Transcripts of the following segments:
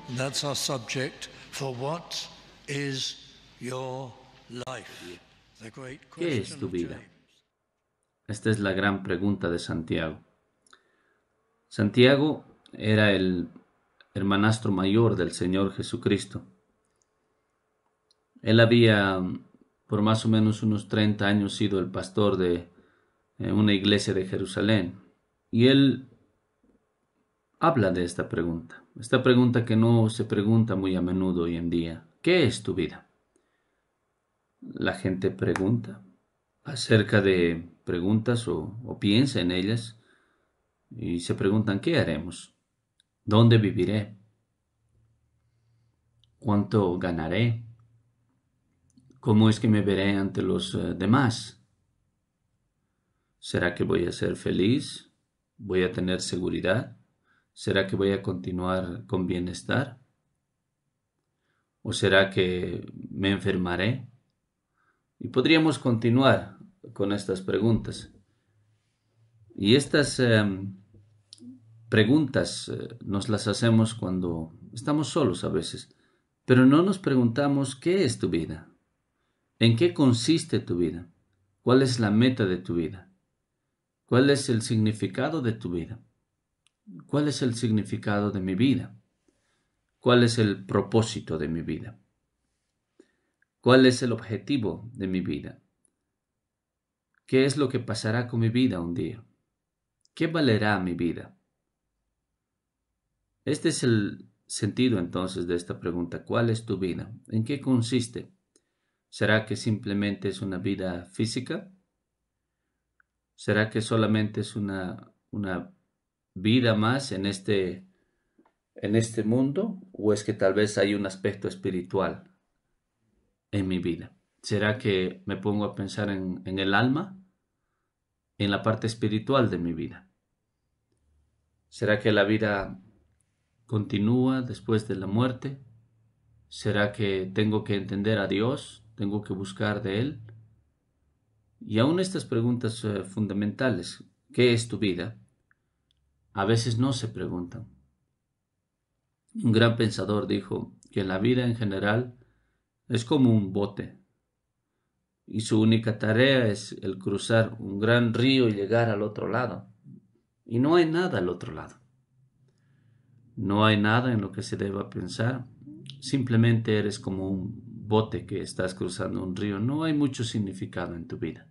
And that's our subject for what is your life? The great ¿Qué es question tu of vida? James. Esta es la gran pregunta de Santiago. Santiago era el hermanastro mayor del Señor Jesucristo. Él había, por más o menos unos 30 años, sido el pastor de una iglesia de Jerusalén. Y él habla de esta pregunta que no se pregunta muy a menudo hoy en día. ¿Qué es tu vida? La gente pregunta acerca de preguntas o piensa en ellas y se preguntan, ¿qué haremos? ¿Dónde viviré? ¿Cuánto ganaré? ¿Cómo es que me veré ante los demás? ¿Será que voy a ser feliz? ¿Voy a tener seguridad? ¿Será que voy a continuar con bienestar? ¿O será que me enfermaré? Y podríamos continuar con estas preguntas. Y estas preguntas nos las hacemos cuando estamos solos a veces, pero no nos preguntamos qué es tu vida, en qué consiste tu vida, cuál es la meta de tu vida, cuál es el significado de tu vida, cuál es el significado de mi vida, cuál es el propósito de mi vida, cuál es el objetivo de mi vida, qué es lo que pasará con mi vida un día, qué valerá mi vida. Este es el sentido entonces de esta pregunta. ¿Cuál es tu vida? ¿En qué consiste? ¿Será que simplemente es una vida física? ¿Será que solamente es una vida más en este mundo? ¿O es que tal vez hay un aspecto espiritual en mi vida? ¿Será que me pongo a pensar en el alma? En la parte espiritual de mi vida. ¿Será que la vida continúa después de la muerte? ¿Será que tengo que entender a Dios? ¿Tengo que buscar de Él? Y aún estas preguntas fundamentales, ¿qué es tu vida? A veces no se preguntan. Un gran pensador dijo que la vida en general es como un bote y su única tarea es el cruzar un gran río y llegar al otro lado. Y no hay nada al otro lado. No hay nada en lo que se deba pensar. Simplemente eres como un bote que estás cruzando un río. No hay mucho significado en tu vida.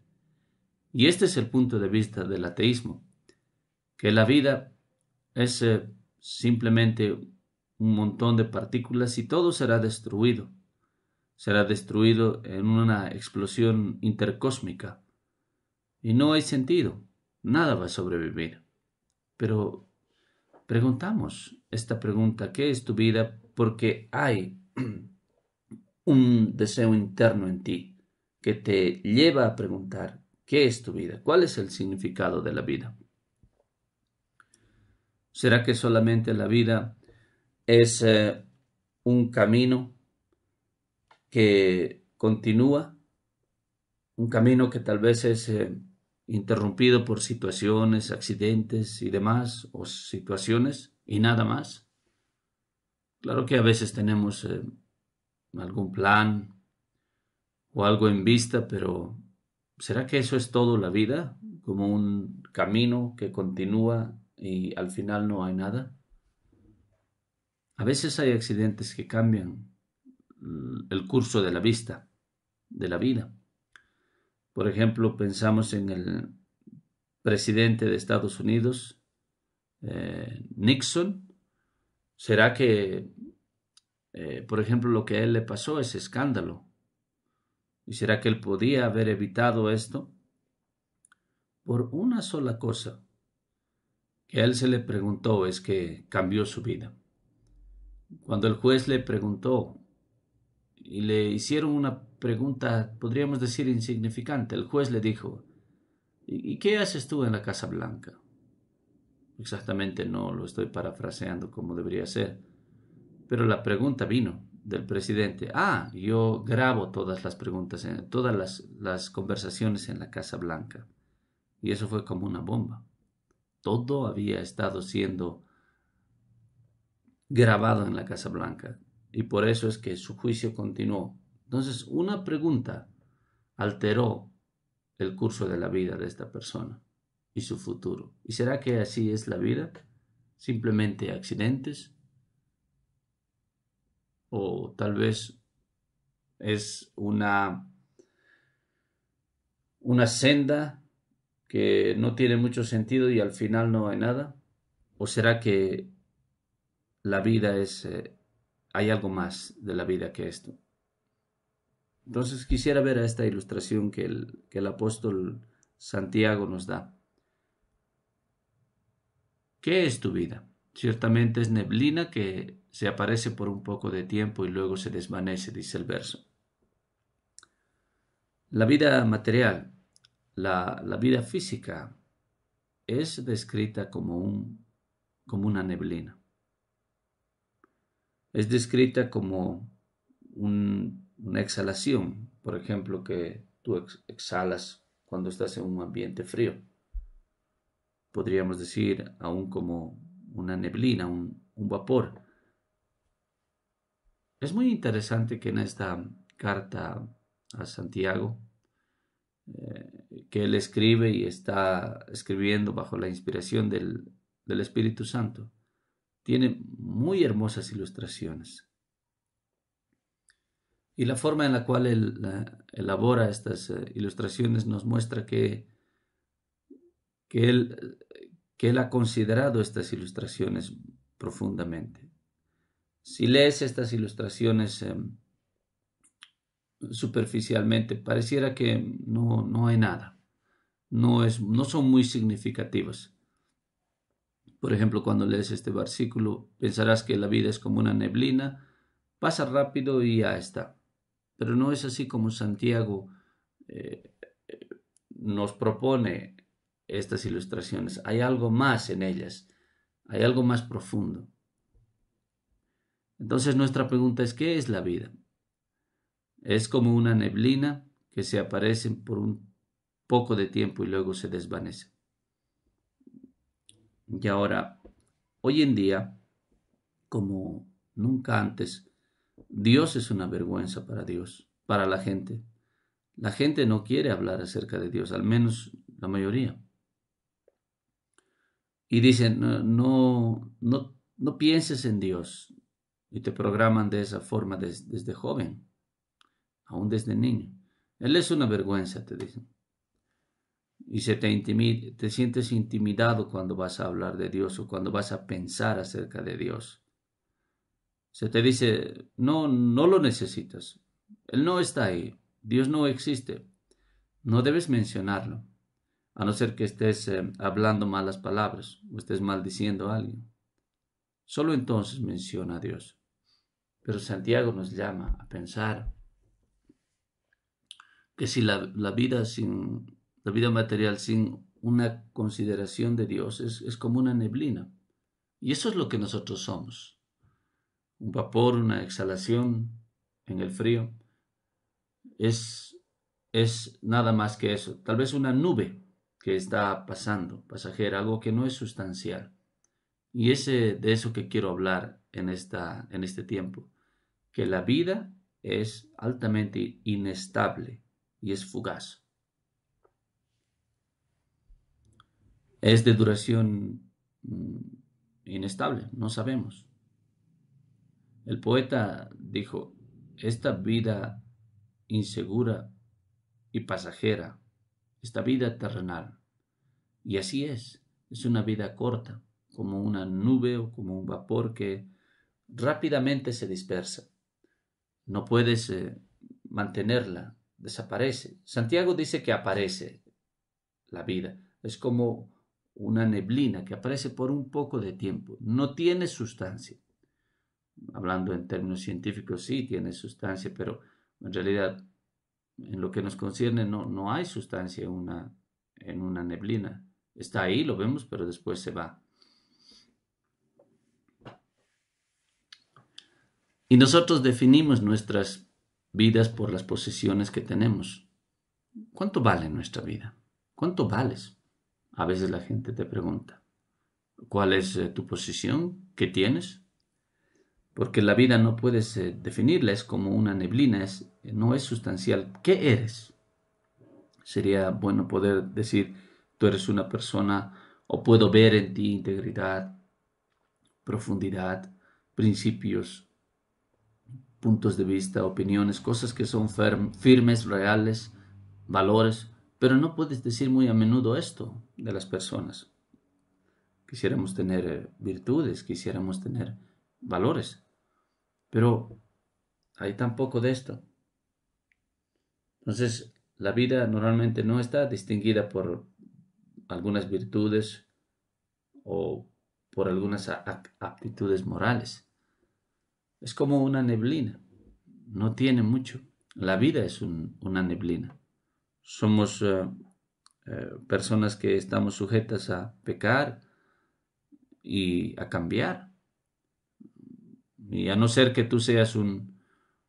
Y este es el punto de vista del ateísmo, que la vida es simplemente un montón de partículas y todo será destruido. Será destruido en una explosión intercósmica. Y no hay sentido. Nada va a sobrevivir. Pero preguntamos esta pregunta, ¿qué es tu vida? Porque hay un deseo interno en ti que te lleva a preguntar, ¿qué es tu vida? ¿Cuál es el significado de la vida? ¿Será que solamente la vida es un camino que continúa? Un camino que tal vez es interrumpido por situaciones, accidentes y demás, o situaciones y nada más. Claro que a veces tenemos algún plan o algo en vista, pero ¿será que eso es todo la vida? Como un camino que continúa y al final no hay nada. A veces hay accidentes que cambian el curso de la vista, de la vida. Por ejemplo, pensamos en el presidente de Estados Unidos, Nixon. ¿Será que, por ejemplo, lo que a él le pasó es escándalo? ¿Y será que él podía haber evitado esto? Por una sola cosa que a él se le preguntó es que cambió su vida. Cuando el juez le preguntó y le hicieron una pregunta, podríamos decir insignificante, el juez le dijo, ¿y qué haces tú en la Casa Blanca? Exactamente no lo estoy parafraseando como debería ser, pero la pregunta vino del presidente. Yo grabo todas las preguntas, todas las conversaciones en la Casa Blanca. Y eso fue como una bomba. Todo había estado siendo grabado en la Casa Blanca y por eso es que su juicio continuó. Entonces, una pregunta alteró el curso de la vida de esta persona y su futuro. ¿Y será que así es la vida? ¿Simplemente accidentes? ¿O tal vez es una senda que no tiene mucho sentido y al final no hay nada? ¿O será que la vida hay algo más de la vida que esto? Entonces quisiera ver a esta ilustración que el apóstol Santiago nos da. ¿Qué es tu vida? Ciertamente es neblina que se aparece por un poco de tiempo y luego se desvanece, dice el verso. La vida material, la vida física, es descrita como una neblina. Es descrita como una exhalación, por ejemplo, que tú exhalas cuando estás en un ambiente frío. Podríamos decir aún como una neblina, un vapor. Es muy interesante que en esta carta a Santiago, que él escribe y está escribiendo bajo la inspiración del Espíritu Santo, tiene muy hermosas ilustraciones. Y la forma en la cual él elabora estas ilustraciones nos muestra que él, que él ha considerado estas ilustraciones profundamente. Si lees estas ilustraciones superficialmente, pareciera que no hay nada, no son muy significativas. Por ejemplo, cuando lees este versículo, pensarás que la vida es como una neblina, pasa rápido y ya está. Pero no es así como Santiago eh, nos propone estas ilustraciones. Hay algo más en ellas, hay algo más profundo. Entonces nuestra pregunta es, ¿qué es la vida? Es como una neblina que se aparece por un poco de tiempo y luego se desvanece. Y ahora, hoy en día, como nunca antes, Dios es una vergüenza para Dios, para la gente. La gente no quiere hablar acerca de Dios, al menos la mayoría. Y dicen, no pienses en Dios. Y te programan de esa forma desde joven, aún desde niño. Él es una vergüenza, te dicen. Y te sientes intimidado cuando vas a hablar de Dios o cuando vas a pensar acerca de Dios. Se te dice, no lo necesitas. Él no está ahí. Dios no existe. No debes mencionarlo, a no ser que estés hablando malas palabras o estés maldiciendo a alguien. Solo entonces menciona a Dios. Pero Santiago nos llama a pensar que si la vida material sin una consideración de Dios es como una neblina. Y eso es lo que nosotros somos. Un vapor, una exhalación en el frío. Es, es nada más que eso. Tal vez una nube que está pasando, pasajera, algo que no es sustancial. Y de eso que quiero hablar en este tiempo. Que la vida es altamente inestable y es fugaz. Es de duración inestable, no sabemos. El poeta dijo, esta vida insegura y pasajera, esta vida terrenal, y así es una vida corta, como una nube o como un vapor que rápidamente se dispersa. No puedes mantenerla, desaparece. Santiago dice que aparece la vida, es como una neblina que aparece por un poco de tiempo, no tiene sustancia. Hablando en términos científicos, sí tiene sustancia, pero en realidad, en lo que nos concierne, no hay sustancia en una neblina. Está ahí, lo vemos, pero después se va. Y nosotros definimos nuestras vidas por las posesiones que tenemos. ¿Cuánto vale nuestra vida? ¿Cuánto vales? A veces la gente te pregunta. ¿Cuál es tu posición? ¿Qué tienes? porque la vida no puedes definirla, es como una neblina, no es sustancial. ¿Qué eres? Sería bueno poder decir, tú eres una persona, o puedo ver en ti integridad, profundidad, principios, puntos de vista, opiniones, cosas que son firmes, reales, valores, pero no puedes decir muy a menudo esto de las personas. Quisiéramos tener virtudes, quisiéramos tener valores, pero hay tan poco de esto. Entonces, la vida normalmente no está distinguida por algunas virtudes o por algunas aptitudes morales. Es como una neblina, no tiene mucho. La vida es una neblina. Somos personas que estamos sujetas a pecar y a cambiar. Y a no ser que tú seas un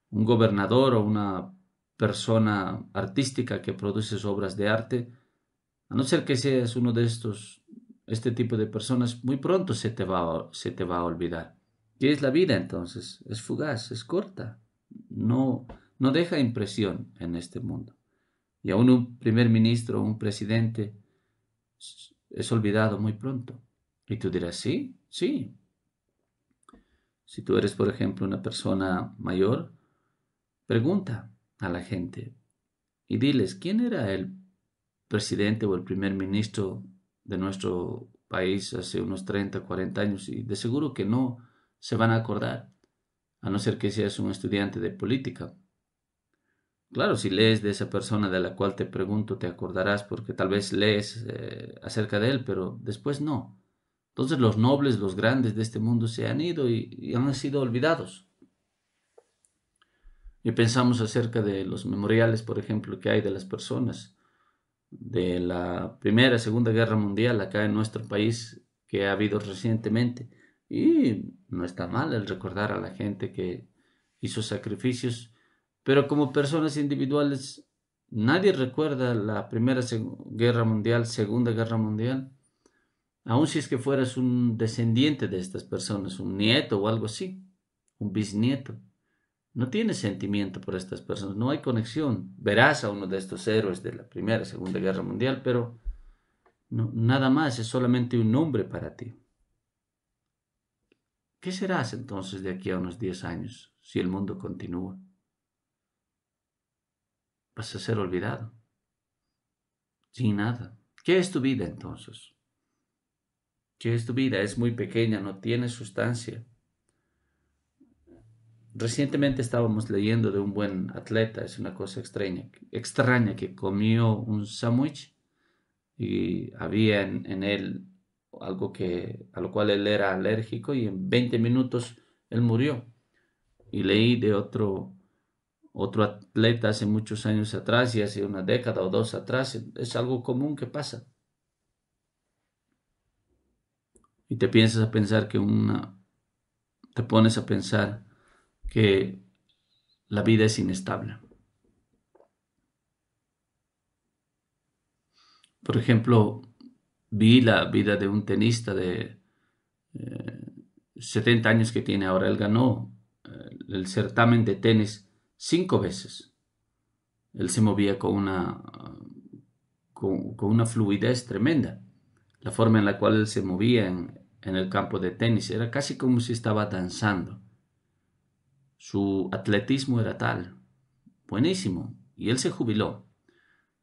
gobernador o una persona artística que produces obras de arte, a no ser que seas uno de este tipo de personas, muy pronto se te va a olvidar. ¿Qué es la vida entonces? Es fugaz, es corta. No, no deja impresión en este mundo. Y aún un primer ministro, un presidente, es olvidado muy pronto. Y tú dirás, sí, sí. Si tú eres, por ejemplo, una persona mayor, pregunta a la gente y diles, ¿quién era el presidente o el primer ministro de nuestro país hace unos 30, 40 años? Y de seguro que no se van a acordar, a no ser que seas un estudiante de política. Claro, si lees de esa persona de la cual te pregunto, te acordarás porque tal vez lees acerca de él, pero después no. Entonces los nobles, los grandes de este mundo se han ido y han sido olvidados. Y pensamos acerca de los memoriales, por ejemplo, que hay de las personas de la Primera, Segunda Guerra Mundial acá en nuestro país que ha habido recientemente. Y no está mal el recordar a la gente que hizo sacrificios, pero como personas individuales, nadie recuerda la Primera Guerra Mundial, Segunda Guerra Mundial, aun si es que fueras un descendiente de estas personas, un nieto o algo así, un bisnieto. No tienes sentimiento por estas personas, no hay conexión. Verás a uno de estos héroes de la Primera, Segunda Guerra Mundial, pero nada más, es solamente un nombre para ti. ¿Qué serás entonces de aquí a unos 10 años si el mundo continúa? Vas a ser olvidado, sin nada. ¿Qué es tu vida entonces? ¿Qué es tu vida? Es muy pequeña, no tiene sustancia. Recientemente estábamos leyendo de un buen atleta, es una cosa extraña que comió un sándwich y había en él algo a lo cual él era alérgico y en 20 minutos él murió. Y leí de otro atleta hace muchos años atrás y hace una década o dos atrás, es algo común que pasa. Y te piensas a pensar te pones a pensar que la vida es inestable. Por ejemplo, vi la vida de un tenista de 70 años que tiene ahora. Él ganó el certamen de tenis 5 veces. Él se movía con una fluidez tremenda. La forma en la cual él se movía en el campo de tenis era casi como si estaba danzando. Su atletismo era tal, buenísimo. Y él se jubiló.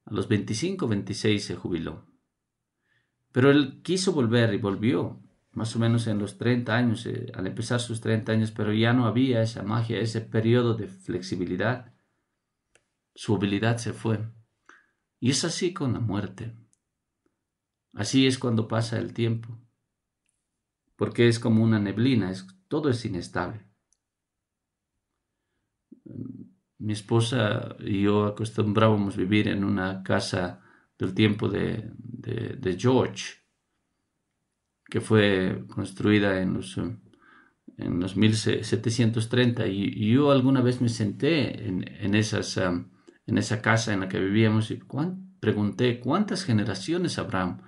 A los 25, 26 se jubiló. Pero él quiso volver y volvió, más o menos en los 30 años, al empezar sus 30 años, pero ya no había esa magia, ese periodo de flexibilidad. Su habilidad se fue. Y es así con la muerte. Así es cuando pasa el tiempo. Porque es como una neblina, todo es inestable. Mi esposa y yo acostumbrábamos vivir en una casa del tiempo de George, que fue construida en los 1730 y yo alguna vez me senté en esa casa en la que vivíamos y pregunté cuántas generaciones habrán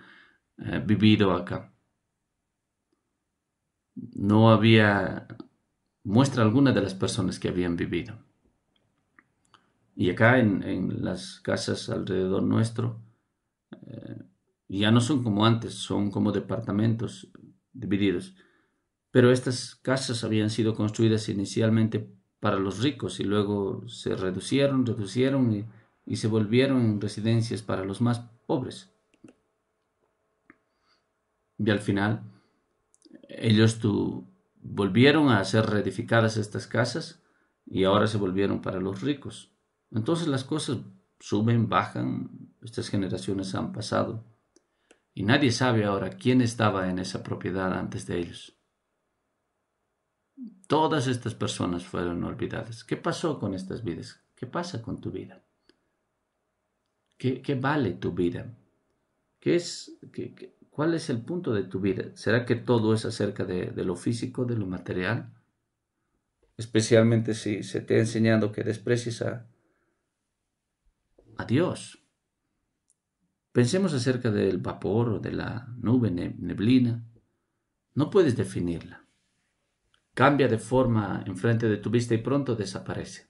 vivido acá. No había muestra algunas de las personas que habían vivido. Y acá en las casas alrededor nuestro, ya no son como antes, son como departamentos divididos. Pero estas casas habían sido construidas inicialmente para los ricos y luego se reducieron y se volvieron residencias para los más pobres. Y al final ellos volvieron a ser reedificadas estas casas y ahora se volvieron para los ricos. Entonces las cosas suben, bajan, estas generaciones han pasado y nadie sabe ahora quién estaba en esa propiedad antes de ellos. Todas estas personas fueron olvidadas. ¿Qué pasó con estas vidas? ¿Qué pasa con tu vida? ¿Qué vale tu vida? ¿Cuál es el punto de tu vida? ¿Será que todo es acerca de lo físico, de lo material? Especialmente si se te ha enseñado que desprecies a Dios. Pensemos acerca del vapor o de la nube, neblina. No puedes definirla. Cambia de forma enfrente de tu vista y pronto desaparece.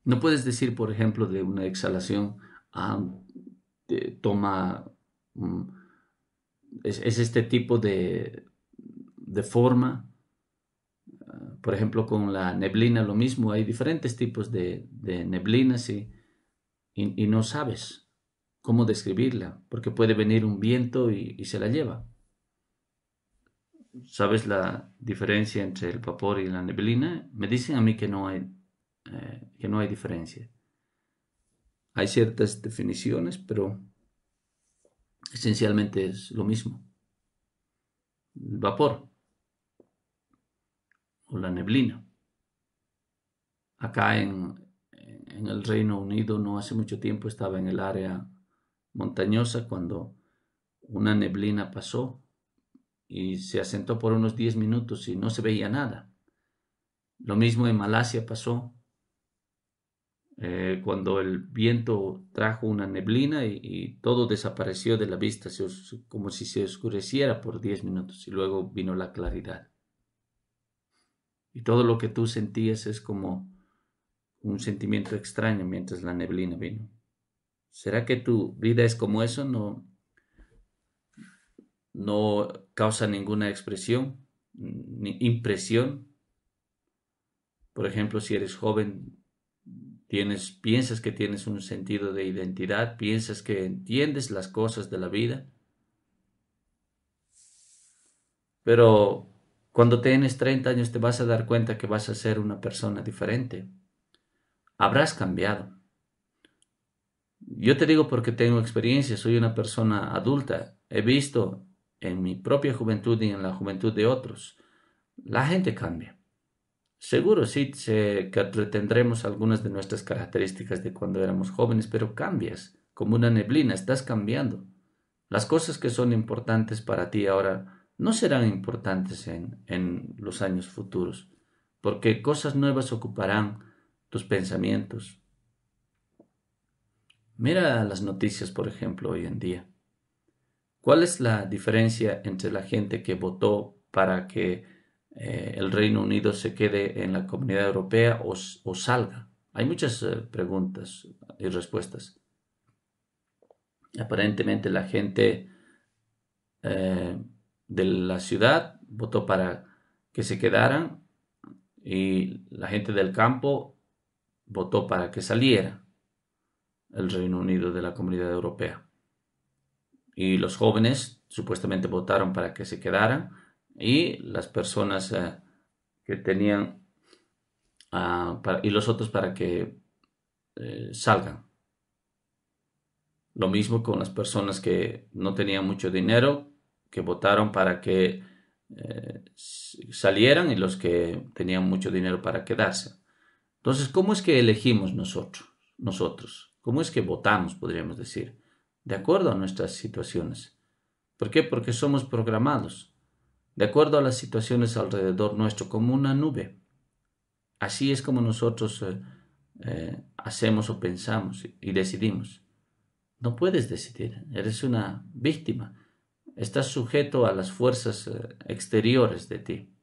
No puedes decir, por ejemplo, de una exhalación, toma, es este tipo de forma. Por ejemplo, con la neblina lo mismo, hay diferentes tipos de neblinas y no sabes cómo describirla, porque puede venir un viento y se la lleva. ¿Sabes la diferencia entre el vapor y la neblina? Me dicen a mí que no hay diferencia. Hay ciertas definiciones, pero esencialmente es lo mismo. El vapor o la neblina. Acá en el Reino Unido no hace mucho tiempo estaba en el área montañosa cuando una neblina pasó y se asentó por unos 10 minutos y no se veía nada. Lo mismo en Malasia pasó cuando el viento trajo una neblina y todo desapareció de la vista, como si se oscureciera por 10 minutos y luego vino la claridad. Y todo lo que tú sentías es como un sentimiento extraño mientras la neblina vino. ¿Será que tu vida es como eso? No causa ninguna expresión, ni impresión. Por ejemplo, si eres joven, piensas que tienes un sentido de identidad, piensas que entiendes las cosas de la vida, pero cuando tienes 30 años te vas a dar cuenta que vas a ser una persona diferente. Habrás cambiado. Yo te digo porque tengo experiencia, soy una persona adulta, he visto en mi propia juventud y en la juventud de otros. La gente cambia. Seguro sí que retendremos algunas de nuestras características de cuando éramos jóvenes, pero cambias, como una neblina, estás cambiando. Las cosas que son importantes para ti ahora no serán importantes en los años futuros, porque cosas nuevas ocuparán tus pensamientos. Mira las noticias, por ejemplo, hoy en día. ¿Cuál es la diferencia entre la gente que votó para que el Reino Unido se quede en la Comunidad Europea o salga? Hay muchas preguntas y respuestas. Aparentemente la gente de la ciudad votó para que se quedaran y la gente del campo votó para que saliera el Reino Unido de la Comunidad Europea. Y los jóvenes supuestamente votaron para que se quedaran y las personas que tenían y los otros para que salgan. Lo mismo con las personas que no tenían mucho dinero, que votaron para que salieran y los que tenían mucho dinero para quedarse. Entonces, ¿cómo es que elegimos nosotros? ¿Cómo es que votamos, podríamos decir? De acuerdo a nuestras situaciones. ¿Por qué? Porque somos programados, de acuerdo a las situaciones alrededor nuestro, como una nube. Así es como nosotros hacemos o pensamos y decidimos. No puedes decidir, eres una víctima. Estás sujeto a las fuerzas exteriores de ti.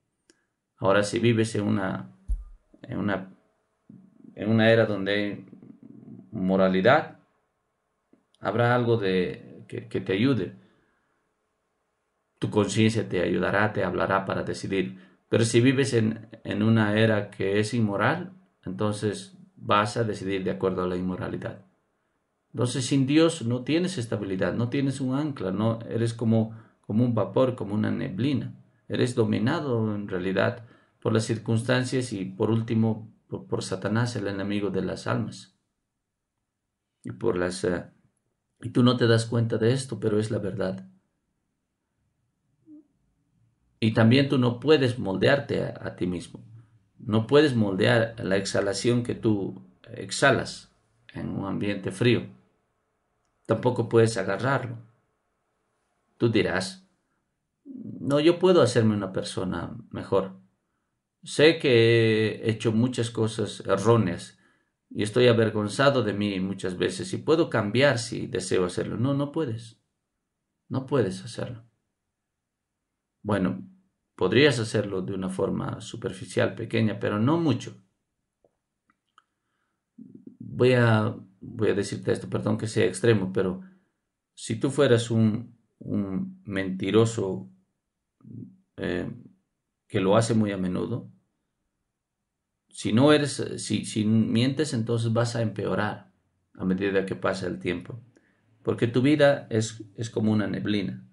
Ahora, si vives en una, en una era donde hay moralidad, habrá algo que te ayude. Tu conciencia te ayudará, te hablará para decidir. Pero si vives en una era que es inmoral, entonces vas a decidir de acuerdo a la inmoralidad. Entonces, sin Dios no tienes estabilidad, no tienes un ancla, no eres como un vapor, como una neblina. Eres dominado en realidad por las circunstancias y por último por Satanás, el enemigo de las almas. Y y tú no te das cuenta de esto, pero es la verdad. Y también tú no puedes moldearte a ti mismo. No puedes moldear la exhalación que tú exhalas en un ambiente frío. Tampoco puedes agarrarlo. Tú dirás, no, yo puedo hacerme una persona mejor. Sé que he hecho muchas cosas erróneas y estoy avergonzado de mí muchas veces y puedo cambiar si deseo hacerlo. No, no puedes. No puedes hacerlo. Bueno, podrías hacerlo de una forma superficial, pequeña, pero no mucho. Voy a decirte esto, perdón que sea extremo, pero si tú fueras un mentiroso eh, que lo hace muy a menudo, si mientes, entonces vas a empeorar a medida que pasa el tiempo, porque tu vida es como una neblina.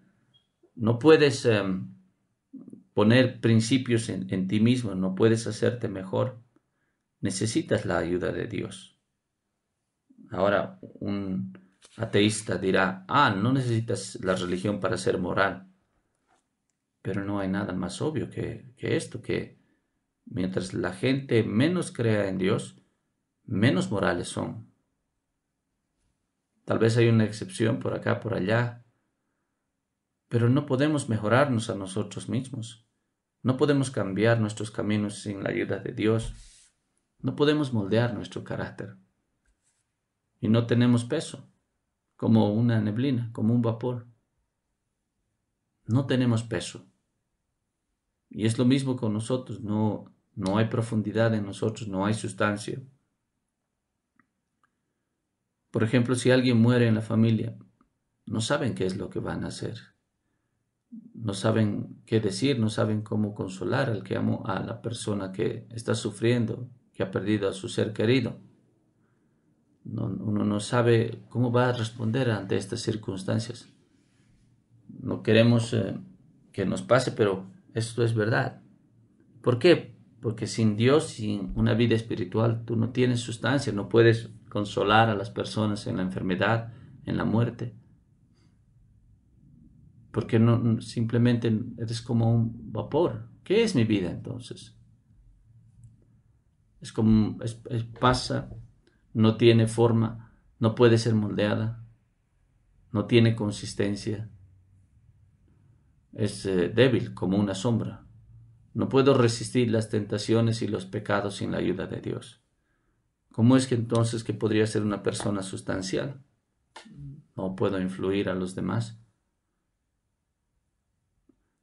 No puedes poner principios en ti mismo, no puedes hacerte mejor. Necesitas la ayuda de Dios. Ahora, un ateísta dirá, no necesitas la religión para ser moral. Pero no hay nada más obvio que esto, que mientras la gente menos crea en Dios, menos morales son. Tal vez hay una excepción por acá, por allá, pero no podemos mejorarnos a nosotros mismos. No podemos cambiar nuestros caminos sin la ayuda de Dios. No podemos moldear nuestro carácter. Y no tenemos peso, como una neblina, como un vapor. No tenemos peso. Y es lo mismo con nosotros. No hay profundidad en nosotros, no hay sustancia. Por ejemplo, si alguien muere en la familia, no saben qué es lo que van a hacer. No saben qué decir, no saben cómo consolar a la persona que está sufriendo, que ha perdido a su ser querido. Uno no sabe cómo va a responder ante estas circunstancias. No queremos que nos pase, pero esto es verdad. ¿Por qué? Porque sin Dios, sin una vida espiritual, tú no tienes sustancia, no puedes consolar a las personas en la enfermedad, en la muerte. Porque no simplemente eres como un vapor. ¿Qué es mi vida entonces? Es como pasa, no tiene forma, no puede ser moldeada, no tiene consistencia, es débil como una sombra. No puedo resistir las tentaciones y los pecados sin la ayuda de Dios. ¿Cómo es que entonces que podría ser una persona sustancial? No puedo influir a los demás.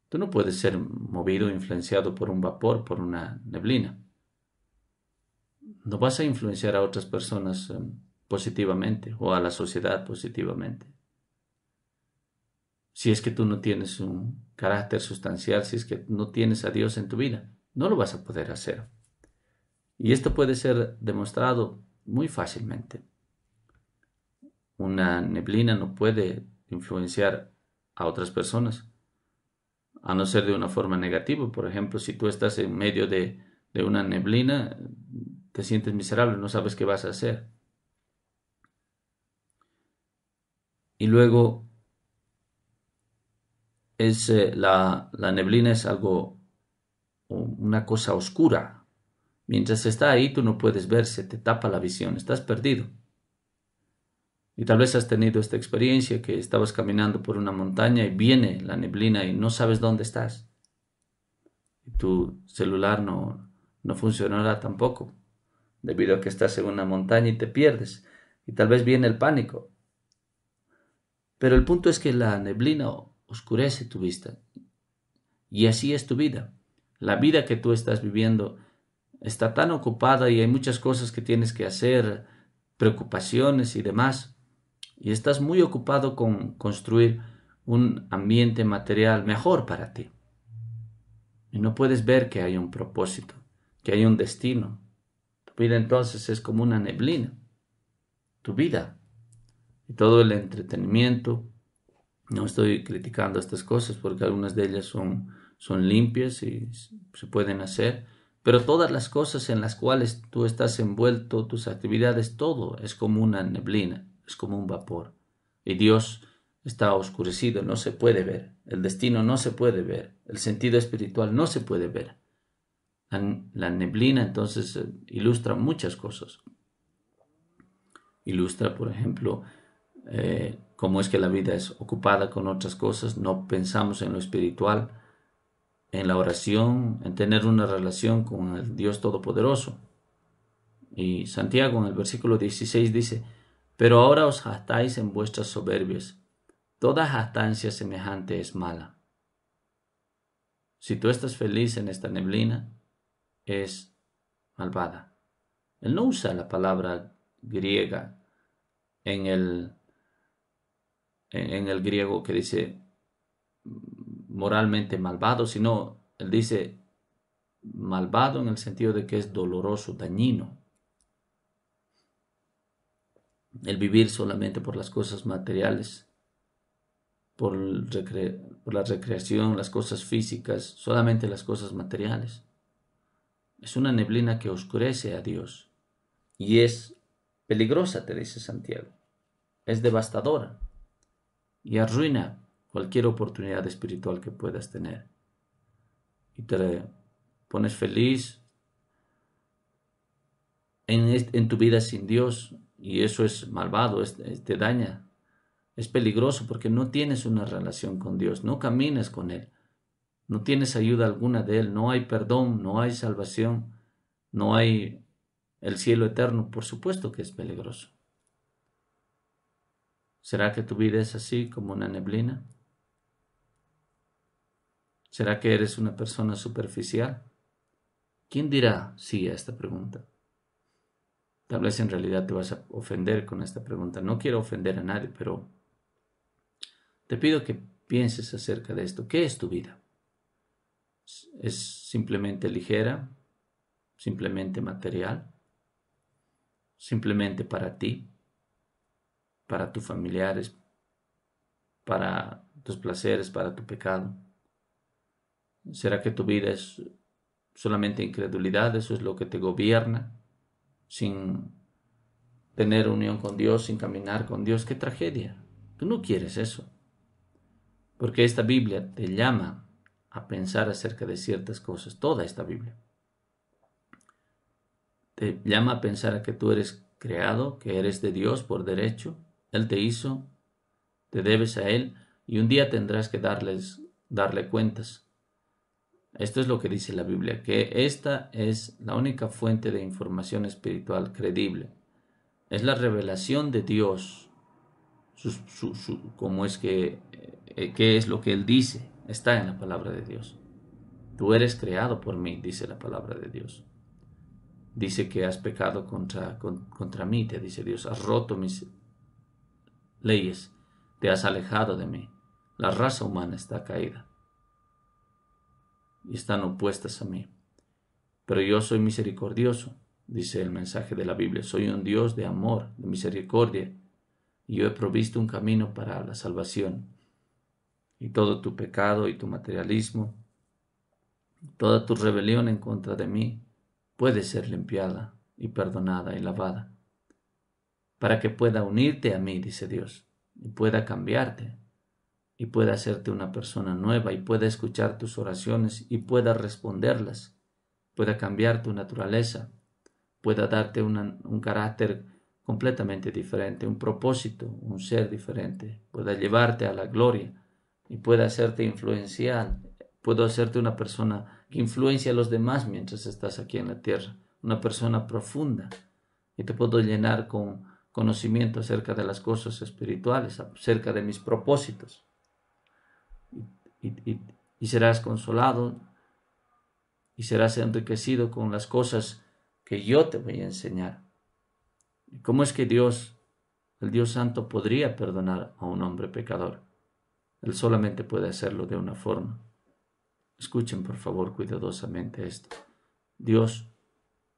Tú no puedes ser movido o influenciado por un vapor, por una neblina. No vas a influenciar a otras personas positivamente o a la sociedad positivamente. Si es que tú no tienes un carácter sustancial, si es que no tienes a Dios en tu vida, no lo vas a poder hacer. Y esto puede ser demostrado muy fácilmente. Una neblina no puede influenciar a otras personas, a no ser de una forma negativa. Por ejemplo, si tú estás en medio de una neblina, te sientes miserable, no sabes qué vas a hacer. Y luego la neblina es algo, una cosa oscura. Mientras está ahí, tú no puedes ver, se te tapa la visión, estás perdido. Y tal vez has tenido esta experiencia que estabas caminando por una montaña y viene la neblina y no sabes dónde estás. Y tu celular no funcionará tampoco, debido a que estás en una montaña y te pierdes. Y tal vez viene el pánico. Pero el punto es que la neblina oscurece tu vista. Y así es tu vida. La vida que tú estás viviendo está tan ocupada y hay muchas cosas que tienes que hacer, preocupaciones y demás, y estás muy ocupado con construir un ambiente material mejor para ti. Y no puedes ver que hay un propósito, que hay un destino. Tu vida entonces es como una neblina. Tu vida y todo el entretenimiento. No estoy criticando estas cosas porque algunas de ellas son limpias y se pueden hacer, pero todas las cosas en las cuales tú estás envuelto, tus actividades, todo es como una neblina, es como un vapor. Y Dios está oscurecido, no se puede ver. El destino no se puede ver. El sentido espiritual no se puede ver. La neblina entonces ilustra muchas cosas. Ilustra, por ejemplo, cómo es que la vida es ocupada con otras cosas, no pensamos en lo espiritual, en la oración, en tener una relación con el Dios Todopoderoso. Y Santiago en el versículo 16 dice, pero ahora os jactáis en vuestras soberbias. Toda jactancia semejante es mala. Si tú estás feliz en esta neblina, es malvada. Él no usa la palabra griega en el griego que dice moralmente malvado, sino él dice malvado en el sentido de que es doloroso, dañino. El vivir solamente por las cosas materiales, por la recreación, las cosas físicas, solamente las cosas materiales. Es una neblina que oscurece a Dios y es peligrosa, te dice Santiago. Es devastadora y arruina cualquier oportunidad espiritual que puedas tener. Y te pones feliz en tu vida sin Dios y eso es malvado, te daña. Es peligroso porque no tienes una relación con Dios, no caminas con Él, no tienes ayuda alguna de Él, no hay perdón, no hay salvación, no hay el cielo eterno. Por supuesto que es peligroso. ¿Será que tu vida es así como una neblina? ¿Será que eres una persona superficial? ¿Quién dirá sí a esta pregunta? Tal vez en realidad te vas a ofender con esta pregunta. No quiero ofender a nadie, pero te pido que pienses acerca de esto. ¿Qué es tu vida? ¿Es simplemente ligera? ¿Simplemente material? ¿Simplemente para ti? ¿Para tus familiares? ¿Para tus placeres? ¿Para tu pecado? ¿Será que tu vida es solamente incredulidad? ¿Eso es lo que te gobierna? Sin tener unión con Dios, sin caminar con Dios. ¡Qué tragedia! Tú no quieres eso. Porque esta Biblia te llama a pensar acerca de ciertas cosas. Toda esta Biblia te llama a pensar a que tú eres creado, que eres de Dios por derecho. Él te hizo, te debes a Él y un día tendrás que darle cuentas. Esto es lo que dice la Biblia, que esta es la única fuente de información espiritual creíble. Es la revelación de Dios, cómo es qué es lo que Él dice, está en la palabra de Dios. Tú eres creado por mí, dice la palabra de Dios. Dice que has pecado contra mí, te dice Dios, has roto mis leyes, te has alejado de mí. La raza humana está caída y están opuestas a mí. Pero yo soy misericordioso, dice el mensaje de la Biblia. Soy un Dios de amor, de misericordia, y yo he provisto un camino para la salvación. Y todo tu pecado y tu materialismo, toda tu rebelión en contra de mí, puede ser limpiada y perdonada y lavada, para que pueda unirte a mí, dice Dios, y pueda cambiarte, y pueda hacerte una persona nueva, y pueda escuchar tus oraciones, y pueda responderlas, pueda cambiar tu naturaleza, pueda darte un carácter completamente diferente, un propósito, un ser diferente, pueda llevarte a la gloria, y pueda hacerte influencial, puedo hacerte una persona que influencia a los demás mientras estás aquí en la tierra, una persona profunda, y te puedo llenar con conocimiento acerca de las cosas espirituales, acerca de mis propósitos, y serás consolado y serás enriquecido con las cosas que yo te voy a enseñar. ¿Y cómo es que Dios, el Dios Santo, podría perdonar a un hombre pecador? Él solamente puede hacerlo de una forma. Escuchen por favor cuidadosamente esto. Dios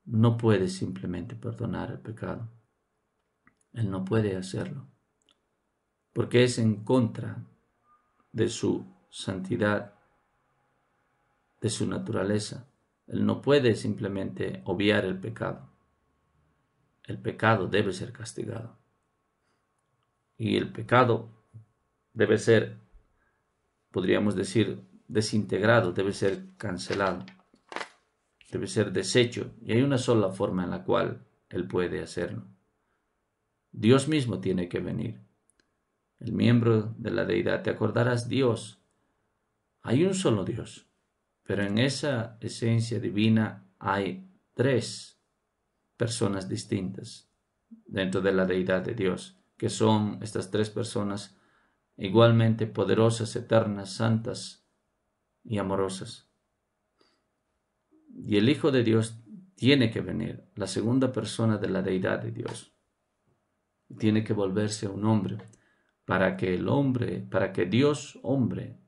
no puede simplemente perdonar el pecado. Él no puede hacerlo, porque es en contra de su santidad, de su naturaleza. Él no puede simplemente obviar el pecado. El pecado debe ser castigado. Y el pecado debe ser, podríamos decir, desintegrado, debe ser cancelado, debe ser deshecho. Y hay una sola forma en la cual Él puede hacerlo. Dios mismo tiene que venir. El miembro de la deidad. Te acordarás, Dios. Hay un solo Dios, pero en esa esencia divina hay tres personas distintas dentro de la deidad de Dios, que son estas tres personas igualmente poderosas, eternas, santas y amorosas. Y el Hijo de Dios tiene que venir, la segunda persona de la deidad de Dios. Tiene que volverse un hombre para que Dios hombre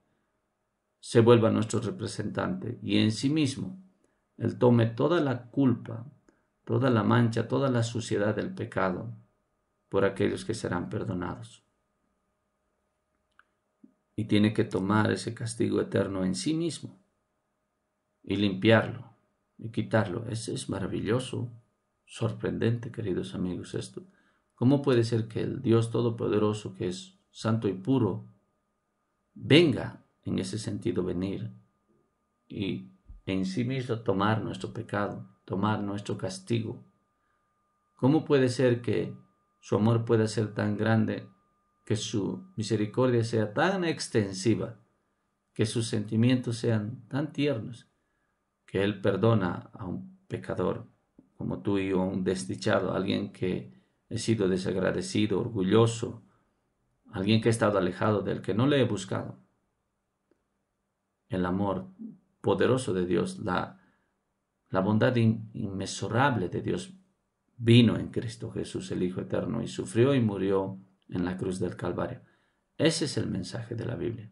se vuelva nuestro representante y en sí mismo Él tome toda la culpa, toda la mancha, toda la suciedad del pecado por aquellos que serán perdonados. Y tiene que tomar ese castigo eterno en sí mismo y limpiarlo y quitarlo. Es maravilloso, sorprendente, queridos amigos, esto. ¿Cómo puede ser que el Dios Todopoderoso, que es santo y puro, venga en ese sentido venir y en sí mismo tomar nuestro pecado, tomar nuestro castigo? ¿Cómo puede ser que su amor pueda ser tan grande, que su misericordia sea tan extensiva, que sus sentimientos sean tan tiernos, que Él perdona a un pecador como tú y yo, a un desdichado, a alguien que he sido desagradecido, orgulloso, alguien que ha estado alejado de Él, que no le he buscado? El amor poderoso de Dios, la bondad inmesurable de Dios vino en Cristo Jesús, el Hijo Eterno, y sufrió y murió en la cruz del Calvario. Ese es el mensaje de la Biblia.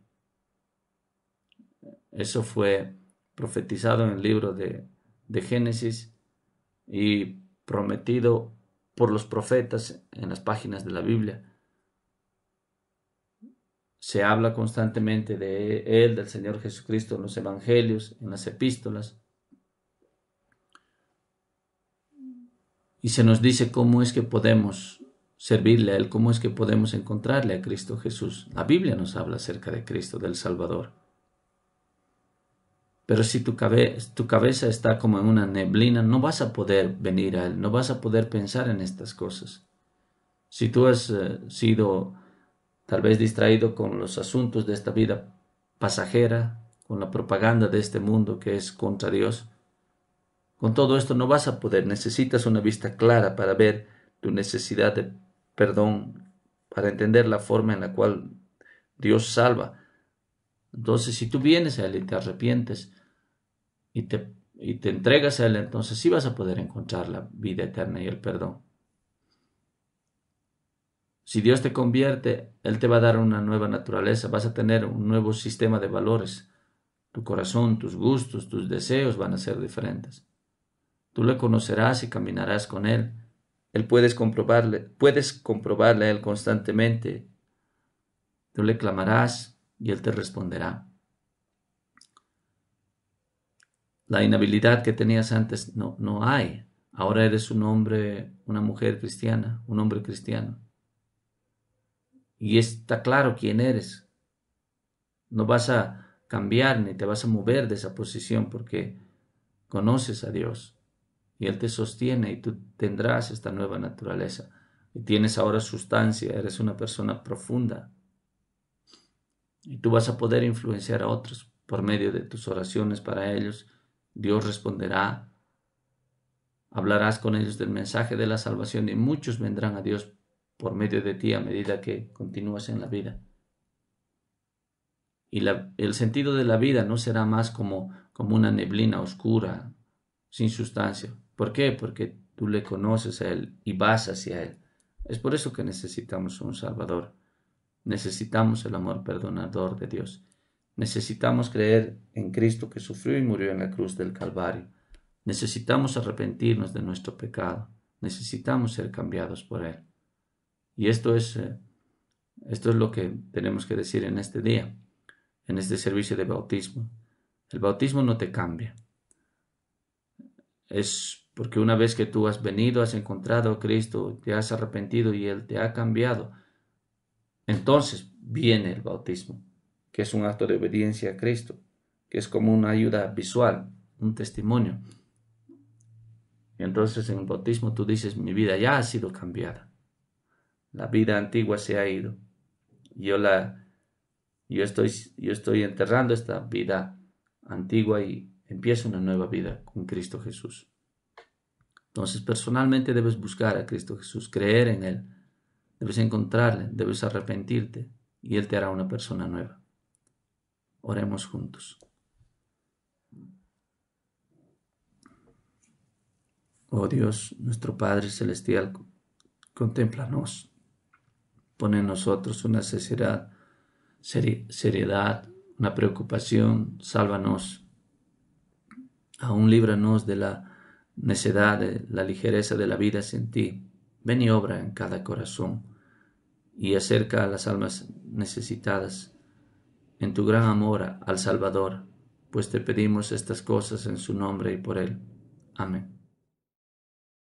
Eso fue profetizado en el libro de Génesis y prometido por los profetas en las páginas de la Biblia. Se habla constantemente de Él, del Señor Jesucristo, en los evangelios, en las epístolas. Y se nos dice cómo es que podemos servirle a Él, cómo es que podemos encontrarle a Cristo Jesús. La Biblia nos habla acerca de Cristo, del Salvador. Pero si tu cabeza está como en una neblina, no vas a poder venir a Él, no vas a poder pensar en estas cosas. Si tú has sido tal vez distraído con los asuntos de esta vida pasajera, con la propaganda de este mundo que es contra Dios, con todo esto no vas a poder. Necesitas una vista clara para ver tu necesidad de perdón, para entender la forma en la cual Dios salva. Entonces, si tú vienes a Él y te arrepientes y te entregas a Él, entonces sí vas a poder encontrar la vida eterna y el perdón. Si Dios te convierte, Él te va a dar una nueva naturaleza, vas a tener un nuevo sistema de valores. Tu corazón, tus gustos, tus deseos van a ser diferentes. Tú le conocerás y caminarás con Él. Puedes comprobarle a Él constantemente. Tú le clamarás y Él te responderá. La inhabilidad que tenías antes no hay. Ahora eres un hombre, una mujer cristiana, un hombre cristiano. Y está claro quién eres. No vas a cambiar ni te vas a mover de esa posición porque conoces a Dios. Y Él te sostiene y tú tendrás esta nueva naturaleza. Y tienes ahora sustancia, eres una persona profunda. Y tú vas a poder influenciar a otros por medio de tus oraciones para ellos. Dios responderá. Hablarás con ellos del mensaje de la salvación y muchos vendrán a Dios por medio de ti a medida que continúas en la vida. Y el sentido de la vida no será más como como una neblina oscura, sin sustancia. ¿Por qué? Porque tú le conoces a Él y vas hacia Él. Es por eso que necesitamos un Salvador. Necesitamos el amor perdonador de Dios. Necesitamos creer en Cristo que sufrió y murió en la cruz del Calvario. Necesitamos arrepentirnos de nuestro pecado. Necesitamos ser cambiados por Él. Y esto es lo que tenemos que decir en este día, en este servicio de bautismo. El bautismo no te cambia. Es porque una vez que tú has venido, has encontrado a Cristo, te has arrepentido y Él te ha cambiado, entonces viene el bautismo, que es un acto de obediencia a Cristo, que es como una ayuda visual, un testimonio. Y entonces en el bautismo tú dices, mi vida ya ha sido cambiada. La vida antigua se ha ido. Yo estoy enterrando esta vida antigua y empiezo una nueva vida con Cristo Jesús. Entonces personalmente debes buscar a Cristo Jesús, creer en Él. Debes encontrarle, debes arrepentirte y Él te hará una persona nueva. Oremos juntos. Oh Dios, nuestro Padre Celestial, contémplanos. Pone en nosotros una seriedad, una preocupación. Sálvanos. Aún líbranos de la necedad, de la ligereza de la vida sin ti. Ven y obra en cada corazón y acerca a las almas necesitadas en tu gran amor al Salvador, pues te pedimos estas cosas en su nombre y por Él. Amén.